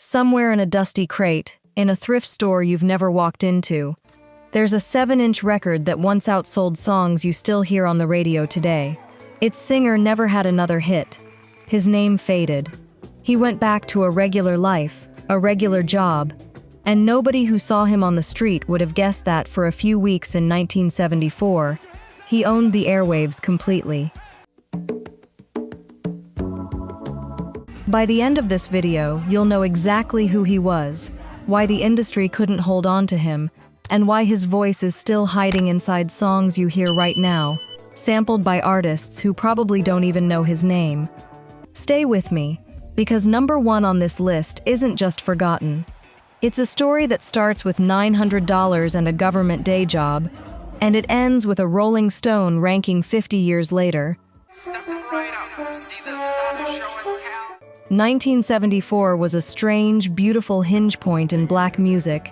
Somewhere in a dusty crate, in a thrift store you've never walked into, there's a 7-inch record that once outsold songs you still hear on the radio today. Its singer never had another hit. His name faded. He went back to a regular life, a regular job, and nobody who saw him on the street would have guessed that for a few weeks in 1974, he owned the airwaves completely. By the end of this video, you'll know exactly who he was, why the industry couldn't hold on to him, and why his voice is still hiding inside songs you hear right now, sampled by artists who probably don't even know his name. Stay with me, because number 1 on this list isn't just forgotten. It's a story that starts with $900 and a government day job, and it ends with a Rolling Stone ranking 50 years later. 1974 was a strange, beautiful hinge point in black music,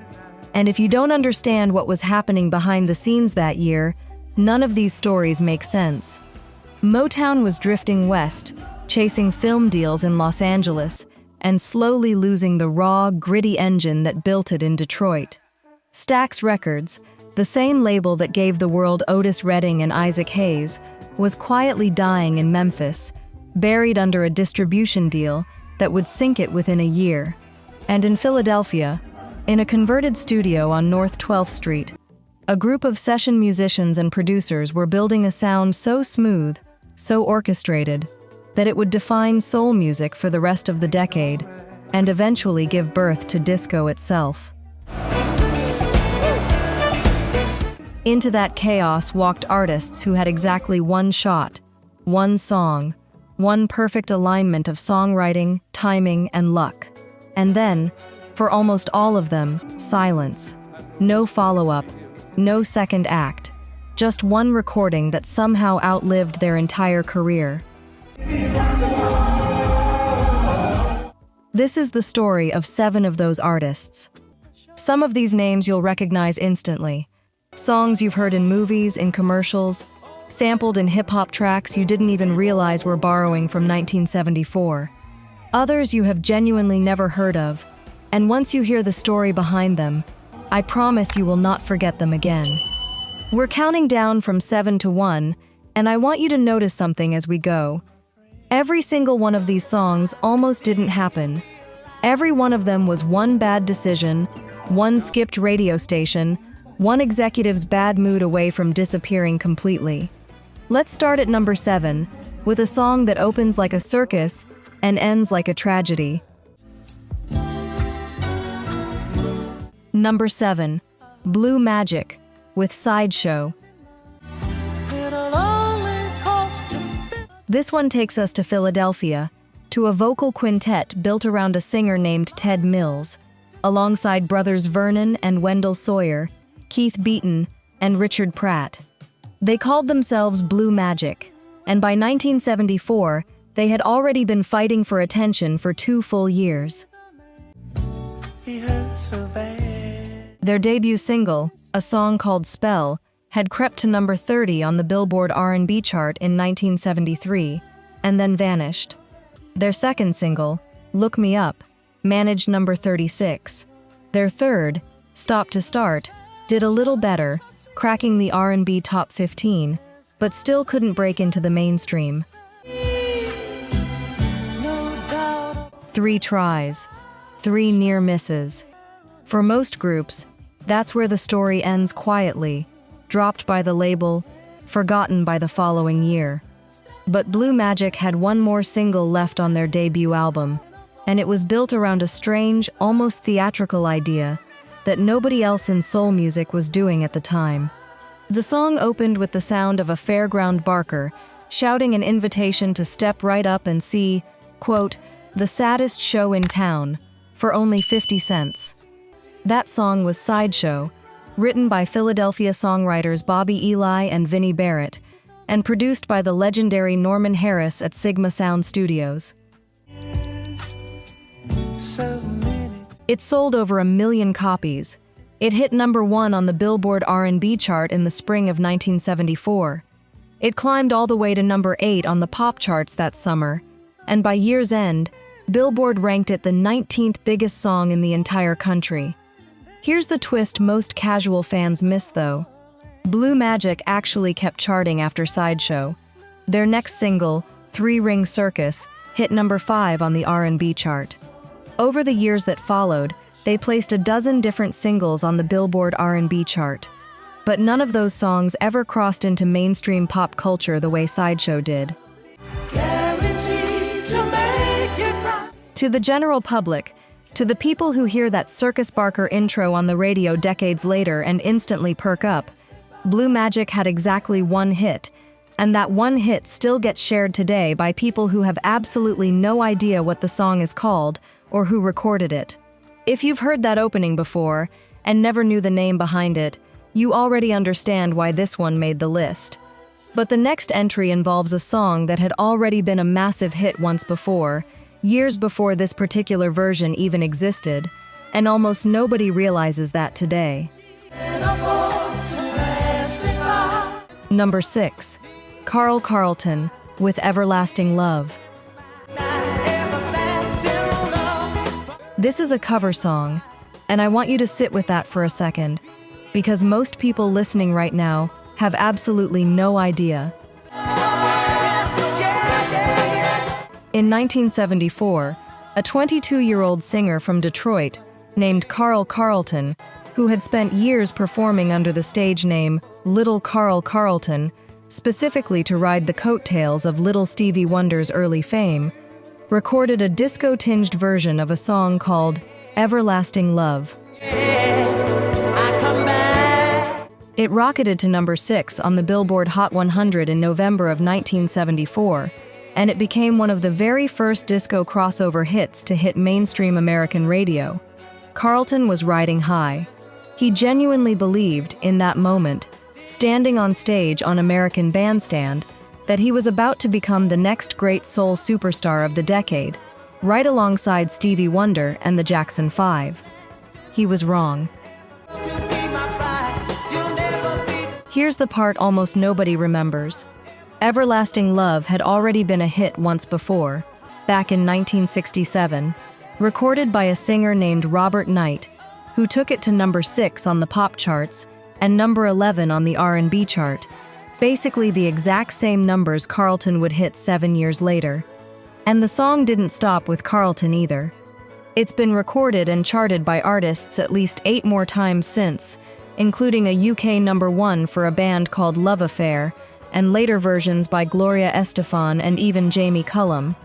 and if you don't understand what was happening behind the scenes that year, none of these stories make sense. Motown was drifting west, chasing film deals in Los Angeles, and slowly losing the raw, gritty engine that built it in Detroit. Stax Records, the same label that gave the world Otis Redding and Isaac Hayes, was quietly dying in Memphis, buried under a distribution deal that would sink it within a year. And in Philadelphia, in a converted studio on North 12th Street, a group of session musicians and producers were building a sound so smooth, so orchestrated, that it would define soul music for the rest of the decade, and eventually give birth to disco itself. Into that chaos walked artists who had exactly one shot, one song, one perfect alignment of songwriting, timing, and luck. And then, for almost all of them, silence. No follow-up, no second act. Just one recording that somehow outlived their entire career. This is the story of 7 of those artists. Some of these names you'll recognize instantly. Songs you've heard in movies, in commercials, sampled in hip-hop tracks you didn't even realize were borrowing from 1974. Others you have genuinely never heard of, and once you hear the story behind them, I promise you will not forget them again. We're counting down from 7 to 1, and I want you to notice something as we go. Every single one of these songs almost didn't happen. Every one of them was one bad decision, one skipped radio station, one executive's bad mood away from disappearing completely. Let's start at number 7, with a song that opens like a circus and ends like a tragedy. Number 7, Blue Magic, with Sideshow. This one takes us to Philadelphia, to a vocal quintet built around a singer named Ted Mills, alongside brothers Vernon and Wendell Sawyer, Keith Beaton, and Richard Pratt. They called themselves Blue Magic, and by 1974, they had already been fighting for attention for 2 full years. Their debut single, a song called Spell, had crept to number 30 on the Billboard R&B chart in 1973, and then vanished. Their second single, Look Me Up, managed number 36. Their third, Stop to Start, did a little better, cracking the R&B top 15, but still couldn't break into the mainstream. 3 tries, 3 near misses. For most groups, that's where the story ends quietly, dropped by the label, forgotten by the following year. But Blue Magic had one more single left on their debut album, and it was built around a strange, almost theatrical idea that nobody else in soul music was doing at the time. The song opened with the sound of a fairground barker shouting an invitation to step right up and see, quote, the saddest show in town, for only 50 cents. That song was Sideshow, written by Philadelphia songwriters Bobby Eli and Vinnie Barrett, and produced by the legendary Norman Harris at Sigma Sound Studios. It sold over 1 million copies. It hit number 1 on the Billboard R&B chart in the spring of 1974. It climbed all the way to number 8 on the pop charts that summer, and by year's end, Billboard ranked it the 19th biggest song in the entire country. Here's the twist most casual fans miss, though. Blue Magic actually kept charting after Sideshow. Their next single, Three Ring Circus, hit number 5 on the R&B chart. Over the years that followed, they placed a dozen different singles on the Billboard R&B chart. But none of those songs ever crossed into mainstream pop culture the way Sideshow did. To the general public, to the people who hear that Circus Barker intro on the radio decades later and instantly perk up, Blue Magic had exactly one hit, and that one hit still gets shared today by people who have absolutely no idea what the song is called or who recorded it. If you've heard that opening before and never knew the name behind it, you already understand why this one made the list. But the next entry involves a song that had already been a massive hit once before, years before this particular version even existed, and almost nobody realizes that today. Number 6. Carlton, with Everlasting Love. This is a cover song, and I want you to sit with that for a second, because most people listening right now have absolutely no idea. In 1974, a 22-year-old singer from Detroit named Carlton, who had spent years performing under the stage name Little Carlton, specifically to ride the coattails of Little Stevie Wonder's early fame, recorded a disco-tinged version of a song called Everlasting Love. It rocketed to number 6 on the Billboard Hot 100 in November of 1974, and it became one of the very first disco crossover hits to hit mainstream American radio. Carlton was riding high. He genuinely believed, in that moment, standing on stage on American Bandstand, that he was about to become the next great soul superstar of the decade, right alongside Stevie Wonder and the Jackson 5. He was wrong. Here's the part almost nobody remembers. Everlasting Love had already been a hit once before, back in 1967, recorded by a singer named Robert Knight, who took it to number 6 on the pop charts and number 11 on the R&B chart, basically the exact same numbers Carlton would hit 7 years later. And the song didn't stop with Carlton either. It's been recorded and charted by artists at least 8 more times since, including a UK number 1 for a band called Love Affair, and later versions by Gloria Estefan and even Jamie Cullum.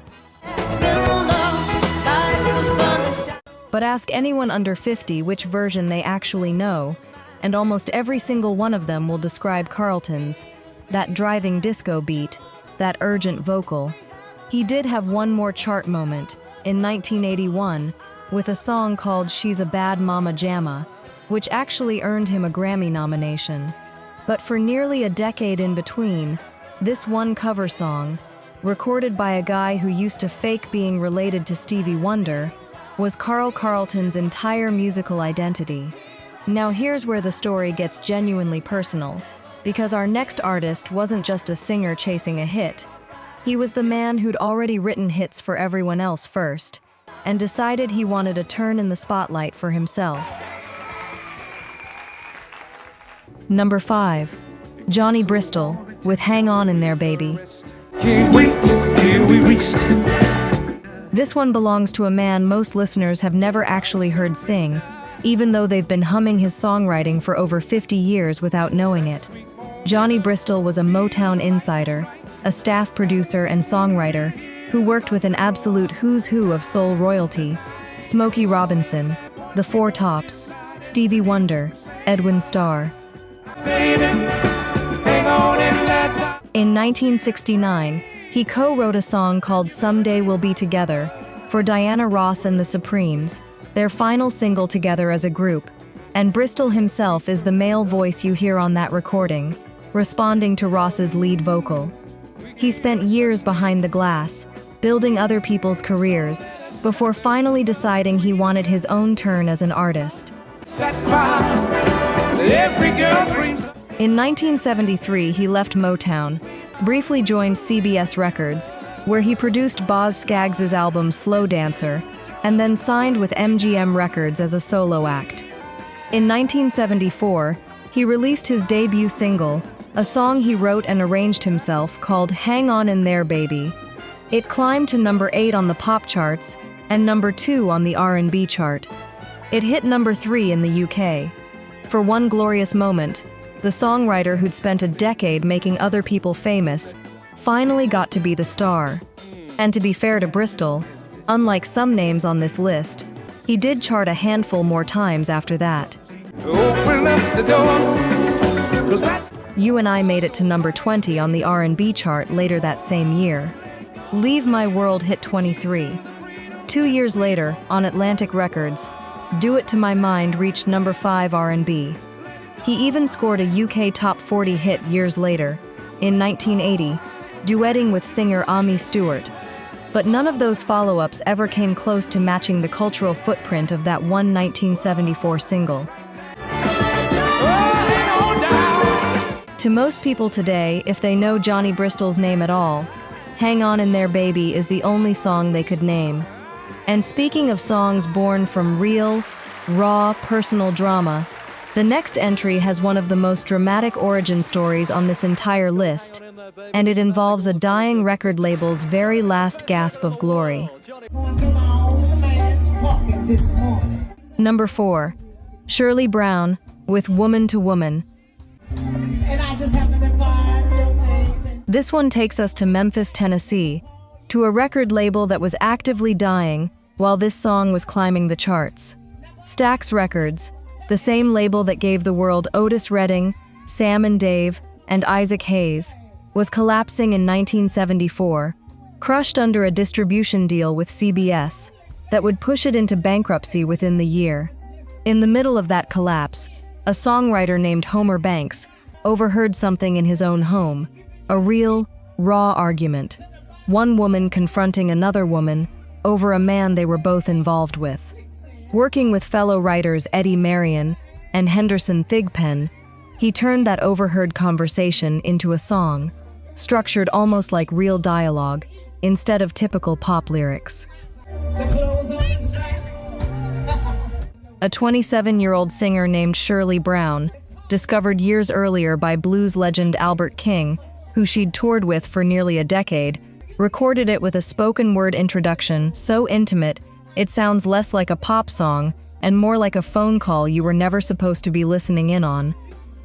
But ask anyone under 50 which version they actually know, and almost every single one of them will describe Carlton's, that driving disco beat, that urgent vocal. He did have one more chart moment, in 1981, with a song called She's a Bad Mama Jamma, which actually earned him a Grammy nomination. But for nearly a decade in between, this one cover song, recorded by a guy who used to fake being related to Stevie Wonder, was Carlton's entire musical identity. Now here's where the story gets genuinely personal, because our next artist wasn't just a singer chasing a hit. He was the man who'd already written hits for everyone else first, and decided he wanted a turn in the spotlight for himself. Number 5. Johnny Bristol, with Hang On in There Baby. Can't wait till we reached. This one belongs to a man most listeners have never actually heard sing, even though they've been humming his songwriting for over 50 years without knowing it. Johnny Bristol was a Motown insider, a staff producer and songwriter, who worked with an absolute who's who of soul royalty: Smokey Robinson, The Four Tops, Stevie Wonder, Edwin Starr. Baby, hang on in that. In 1969, he co-wrote a song called Someday We'll Be Together for Diana Ross and the Supremes, their final single together as a group, and Bristol himself is the male voice you hear on that recording, responding to Ross's lead vocal. He spent years behind the glass, building other people's careers, before finally deciding he wanted his own turn as an artist. That cry that every girl dreams. In 1973, he left Motown, briefly joined CBS Records, where he produced Boz Scaggs' album Slow Dancer, and then signed with MGM Records as a solo act. In 1974, he released his debut single, a song he wrote and arranged himself called Hang On In There Baby. It climbed to number 8 on the pop charts and number 2 on the R&B chart. It hit number 3 in the UK. For one glorious moment, the songwriter who'd spent a decade making other people famous finally got to be the star. And to be fair to Bristol, unlike some names on this list, he did chart a handful more times after that. Open up the door, 'cause that's You and I made it to number 20 on the R&B chart later that same year. Leave My World hit 23. 2 years later, on Atlantic Records, Do It To My Mind reached number 5 R&B. He even scored a UK Top 40 hit years later, in 1980, duetting with singer Ami Stewart. But none of those follow-ups ever came close to matching the cultural footprint of that one 1974 single. To most people today, if they know Johnny Bristol's name at all, Hang On In There Baby is the only song they could name. And speaking of songs born from real, raw, personal drama, the next entry has one of the most dramatic origin stories on this entire list, and it involves a dying record label's very last gasp of glory. Number 4. Shirley Brown with Woman to Woman. This one takes us to Memphis, Tennessee, to a record label that was actively dying while this song was climbing the charts. Stax Records, the same label that gave the world Otis Redding, Sam and Dave, and Isaac Hayes, was collapsing in 1974, crushed under a distribution deal with CBS that would push it into bankruptcy within the year. In the middle of that collapse, a songwriter named Homer Banks overheard something in his own home, a real, raw argument, one woman confronting another woman over a man they were both involved with. Working with fellow writers Eddie Marion and Henderson Thigpen, he turned that overheard conversation into a song, structured almost like real dialogue, instead of typical pop lyrics. A 27-year-old singer named Shirley Brown, discovered years earlier by blues legend Albert King, who she'd toured with for nearly a decade, recorded it with a spoken-word introduction so intimate it sounds less like a pop song and more like a phone call you were never supposed to be listening in on.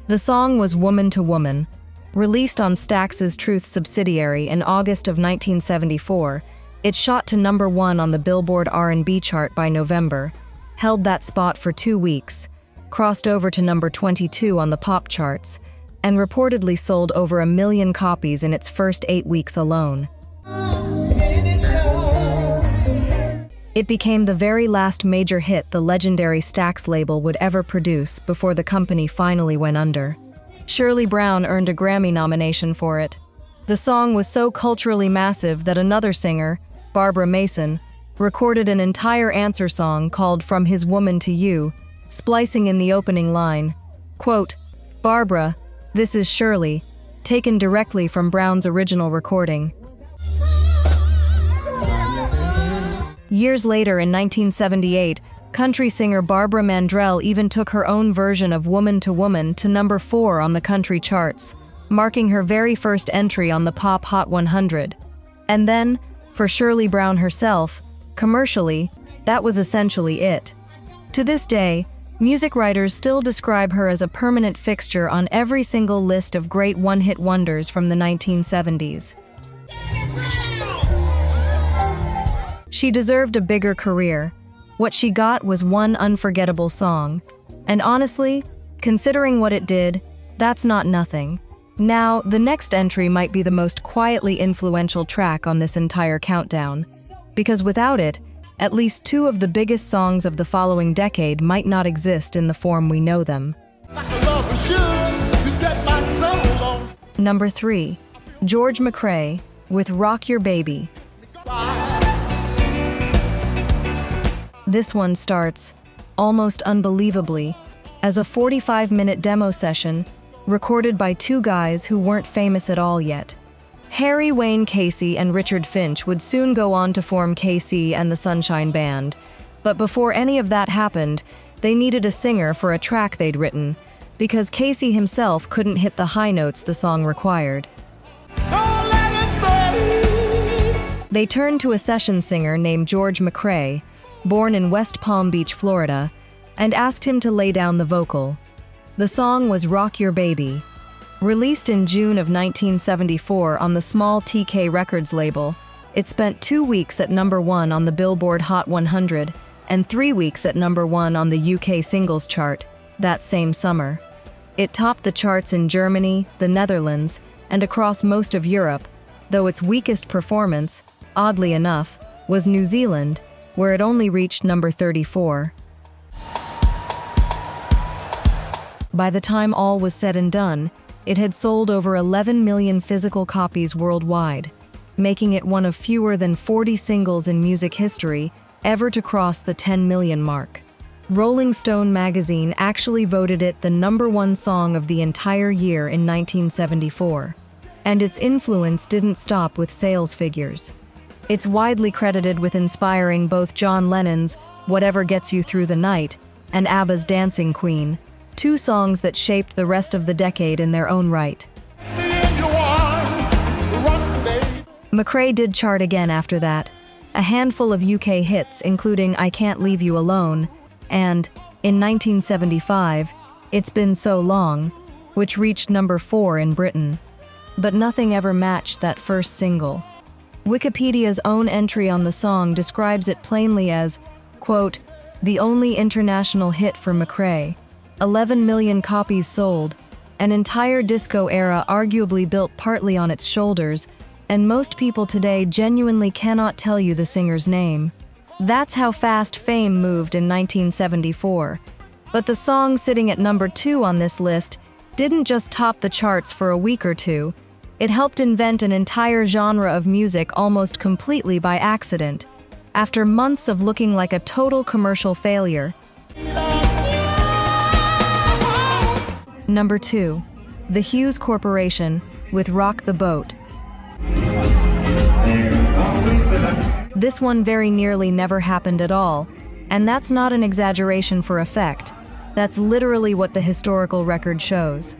The song was Woman to Woman. Released on Stax's Truth subsidiary in August of 1974, it shot to number 1 on the Billboard R&B chart by November, held that spot for 2 weeks, crossed over to number 22 on the pop charts, and reportedly sold over 1 million copies in its first 8 weeks alone. It became the very last major hit the legendary Stax label would ever produce before the company finally went under. Shirley Brown earned a Grammy nomination for it. The song was so culturally massive that another singer, Barbara Mason, recorded an entire answer song called From His Woman to You, splicing in the opening line, quote, "Barbara, this is Shirley," taken directly from Brown's original recording. Years later, in 1978, country singer Barbara Mandrell even took her own version of Woman to Woman to number 4 on the country charts, marking her very first entry on the Pop Hot 100. And then, for Shirley Brown herself, commercially, that was essentially it. To this day, music writers still describe her as a permanent fixture on every single list of great one-hit wonders from the 1970s. She deserved a bigger career. What she got was one unforgettable song. And honestly, considering what it did, that's not nothing. Now, the next entry might be the most quietly influential track on this entire countdown. Because without it, at least 2 of the biggest songs of the following decade might not exist in the form we know them. Number 3. George McCrae with Rock Your Baby. This one starts, almost unbelievably, as a 45-minute demo session recorded by 2 guys who weren't famous at all yet. Harry Wayne Casey and Richard Finch would soon go on to form Casey and the Sunshine Band, but before any of that happened, they needed a singer for a track they'd written, because Casey himself couldn't hit the high notes the song required. They turned to a session singer named George McCrae, born in West Palm Beach, Florida, and asked him to lay down the vocal. The song was Rock Your Baby. Released in June of 1974 on the small TK Records label, it spent 2 weeks at #1 on the Billboard Hot 100 and 3 weeks at #1 on the UK singles chart that same summer. It topped the charts in Germany, the Netherlands, and across most of Europe, though its weakest performance, oddly enough, was New Zealand, where it only reached number 34. By the time all was said and done, it had sold over 11 million physical copies worldwide, making it one of fewer than 40 singles in music history ever to cross the 10 million mark. Rolling Stone magazine actually voted it the #1 song of the entire year in 1974, and its influence didn't stop with sales figures. It's widely credited with inspiring both John Lennon's Whatever Gets You Through the Night and ABBA's Dancing Queen, 2 songs that shaped the rest of the decade in their own right. McCrae did chart again after that, a handful of UK hits including I Can't Leave You Alone and, in 1975, It's Been So Long, which reached number 4 in Britain. But nothing ever matched that first single. Wikipedia's own entry on the song describes it plainly as, quote, the only international hit for McCrae, 11 million copies sold, an entire disco era arguably built partly on its shoulders, and most people today genuinely cannot tell you the singer's name. That's how fast fame moved in 1974. But the song sitting at number 2 on this list didn't just top the charts for a week or two, it helped invent an entire genre of music almost completely by accident, after months of looking like a total commercial failure. Number 2. The Hues Corporation with Rock the Boat. This one very nearly never happened at all, and that's not an exaggeration for effect. That's literally what the historical record shows.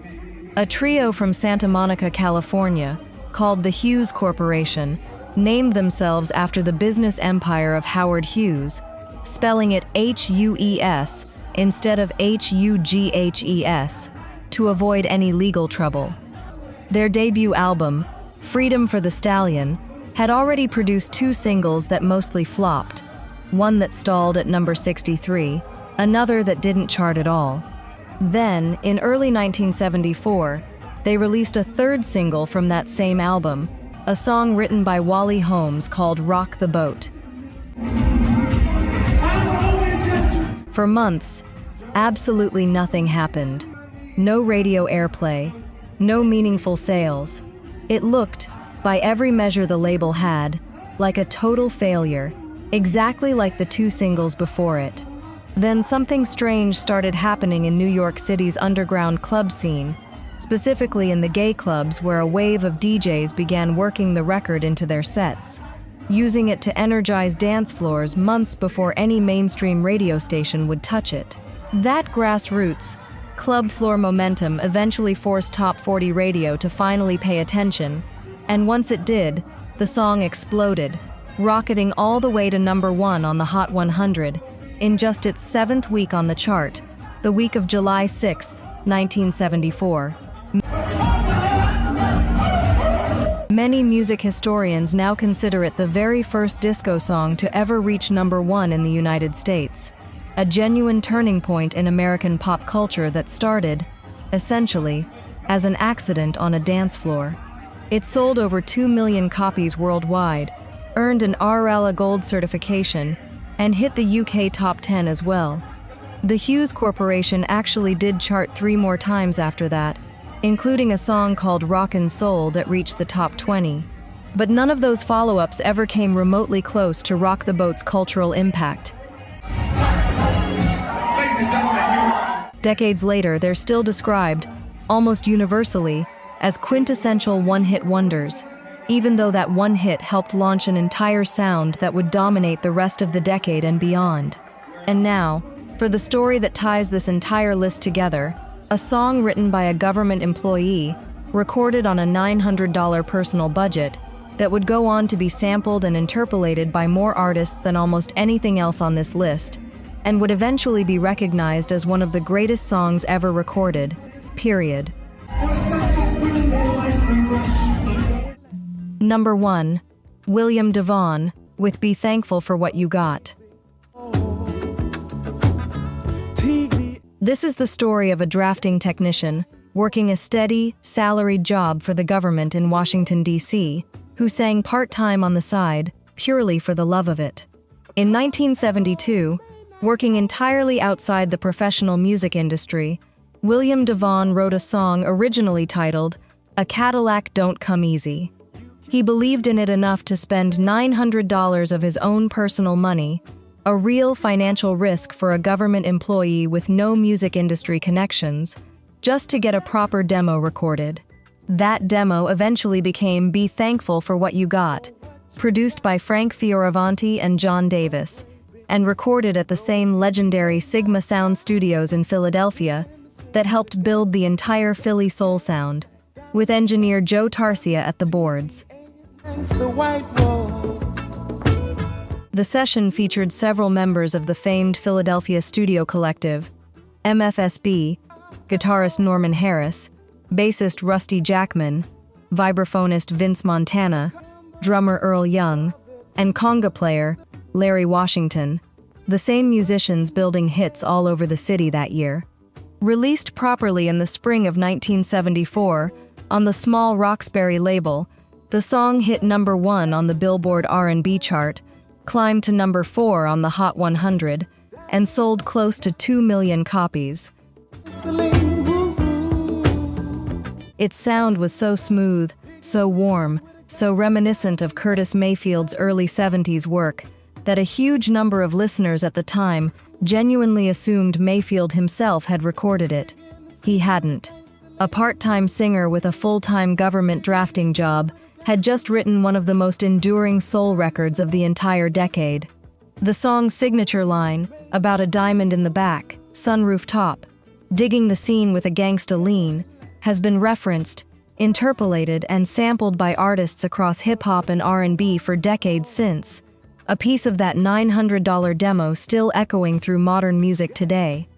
A trio from Santa Monica, California, called the Hues Corporation, named themselves after the business empire of Howard Hughes, spelling it H-U-E-S instead of H-U-G-H-E-S, to avoid any legal trouble. Their debut album, Freedom for the Stallion, had already produced 2 singles that mostly flopped, one that stalled at number 63, another that didn't chart at all. Then, in early 1974, they released a 3rd single from that same album, a song written by Wally Holmes called Rock the Boat. For months, absolutely nothing happened. No radio airplay, no meaningful sales. It looked, by every measure the label had, like a total failure, exactly like the 2 singles before it. Then something strange started happening in New York City's underground club scene, specifically in the gay clubs where a wave of DJs began working the record into their sets, using it to energize dance floors months before any mainstream radio station would touch it. That grassroots, club floor momentum eventually forced Top 40 radio to finally pay attention, and once it did, the song exploded, rocketing all the way to number 1 on the Hot 100, in just its 7th week on the chart, the week of July 6, 1974. Many music historians now consider it the very first disco song to ever reach number 1 in the United States, a genuine turning point in American pop culture that started, essentially, as an accident on a dance floor. It sold over 2 million copies worldwide, earned an RLA Gold certification, and hit the UK top 10 as well. The Hues Corporation actually did chart 3 more times after that, including a song called Rockin' Soul that reached the top 20. But none of those follow-ups ever came remotely close to Rock the Boat's cultural impact. Decades later, they're still described, almost universally, as quintessential one-hit wonders. even though that one hit helped launch an entire sound that would dominate the rest of the decade and beyond. And now, for the story that ties this entire list together, a song written by a government employee, recorded on a $900 personal budget, that would go on to be sampled and interpolated by more artists than almost anything else on this list, and would eventually be recognized as one of the greatest songs ever recorded, period. Number 1. William DeVaughn, with Be Thankful for What You Got. This is the story of a drafting technician working a steady, salaried job for the government in Washington, D.C., who sang part-time on the side, purely for the love of it. In 1972, working entirely outside the professional music industry, William DeVaughn wrote a song originally titled, "A Cadillac Don't Come Easy." He believed in it enough to spend $900 of his own personal money, a real financial risk for a government employee with no music industry connections, just to get a proper demo recorded. That demo eventually became Be Thankful for What You Got, produced by Frank Fioravanti and John Davis, and recorded at the same legendary Sigma Sound Studios in Philadelphia that helped build the entire Philly soul sound, with engineer Joe Tarsia at the boards. The session featured several members of the famed Philadelphia studio collective, MFSB, guitarist Norman Harris, bassist Rusty Jackman, vibraphonist Vince Montana, drummer Earl Young, and conga player Larry Washington, the same musicians building hits all over the city that year. Released properly in the spring of 1974 on the small Roxbury label, the song hit number 1 on the Billboard R&B chart, climbed to number 4 on the Hot 100, and sold close to 2 million copies. Its sound was so smooth, so warm, so reminiscent of Curtis Mayfield's early 70s work, that a huge number of listeners at the time genuinely assumed Mayfield himself had recorded it. He hadn't. A part-time singer with a full-time government drafting job had just written one of the most enduring soul records of the entire decade. The song's signature line, about a diamond in the back, sunroof top, digging the scene with a gangsta lean, has been referenced, interpolated, and sampled by artists across hip-hop and R&B for decades since, a piece of that $900 demo still echoing through modern music today.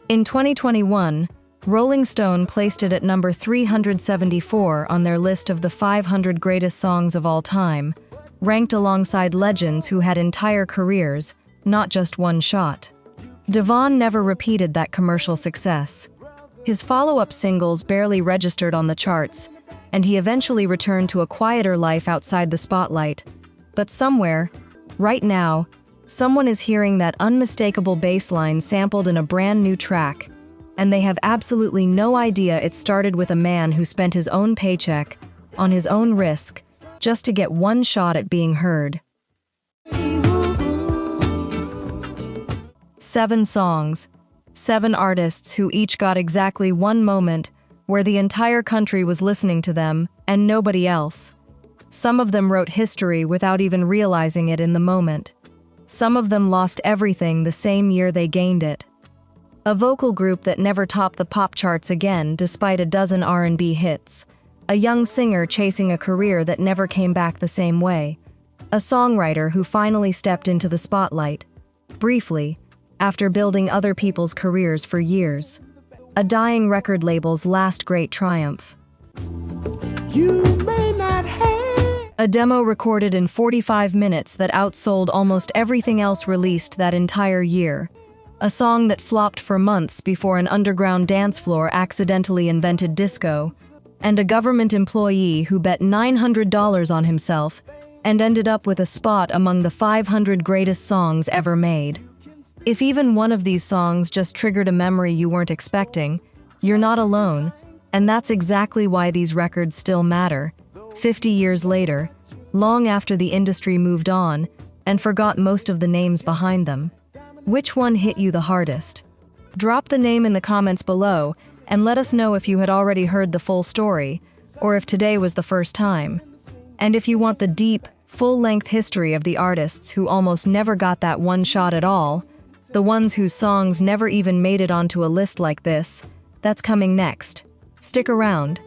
In 2021, Rolling Stone placed it at number 374 on their list of the 500 greatest songs of all time, ranked alongside legends who had entire careers, not just one shot. DeVaughn never repeated that commercial success. His follow-up singles barely registered on the charts, and he eventually returned to a quieter life outside the spotlight. But somewhere, right now, someone is hearing that unmistakable bass line sampled in a brand new track, and they have absolutely no idea it started with a man who spent his own paycheck, on his own risk, just to get one shot at being heard. 7 songs, 7 artists who each got exactly one moment where the entire country was listening to them and nobody else. Some of them wrote history without even realizing it in the moment. Some of them lost everything the same year they gained it. A vocal group that never topped the pop charts again despite a dozen R&B hits. A young singer chasing a career that never came back the same way. A songwriter who finally stepped into the spotlight, briefly, after building other people's careers for years. A dying record label's last great triumph. A demo recorded in 45 minutes that outsold almost everything else released that entire year. A song that flopped for months before an underground dance floor accidentally invented disco. And a government employee who bet $900 on himself and ended up with a spot among the 500 greatest songs ever made. If even one of these songs just triggered a memory you weren't expecting, you're not alone, and that's exactly why these records still matter. 50 years later, long after the industry moved on and forgot most of the names behind them. Which one hit you the hardest? Drop the name in the comments below, And let us know if you had already heard the full story, or if today was the first time. And if you want the deep, full-length history of the artists who almost never got that one shot at all, the ones whose songs never even made it onto a list like this, that's coming next. Stick around.